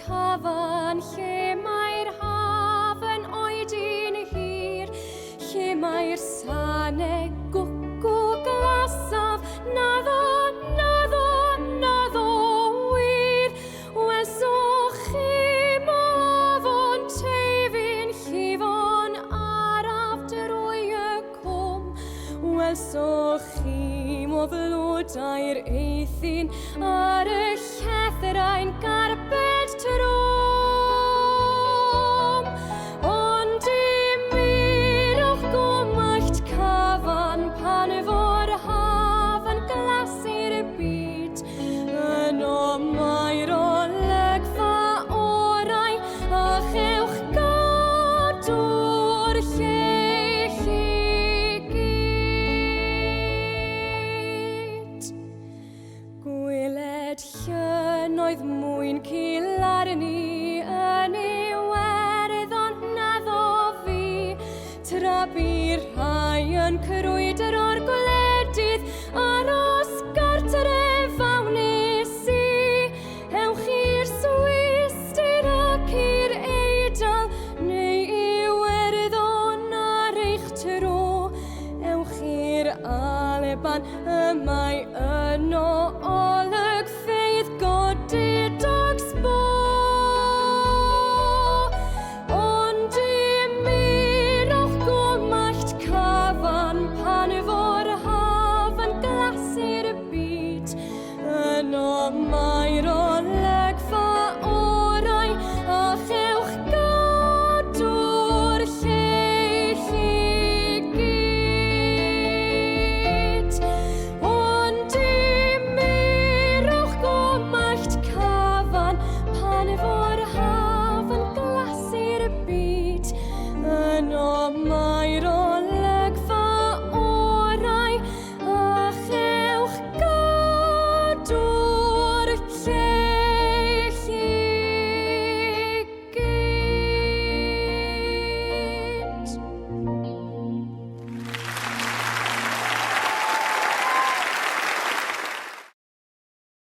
Alltcafan, lle mae'r haf yn oedi'n hir, lle mae'r sanau gwcw glasaf, naddo wir. Wel, so chi mofon tefyn llifon araf drwy y cwm. Wel, so chi mo flodau'r eithin ar y llethrain garbed trwm. Ond mirwch gwmyllt cafan pan fo'r haf yn glasu'r byd. Yno mae'r olygfa orau a chewch gadw'r lle chi gyd. Gwyled llynnoedd mwyn cilarni yn Iwerddon naddo fi, tra bu'r rhai yn crwydr o'r gwledydd aros gartref awnes i. Ewch i'r Swistir ac i'r Eidal, neu Iwerddon ar eich tro. Ewch i'r Alban, y mae yno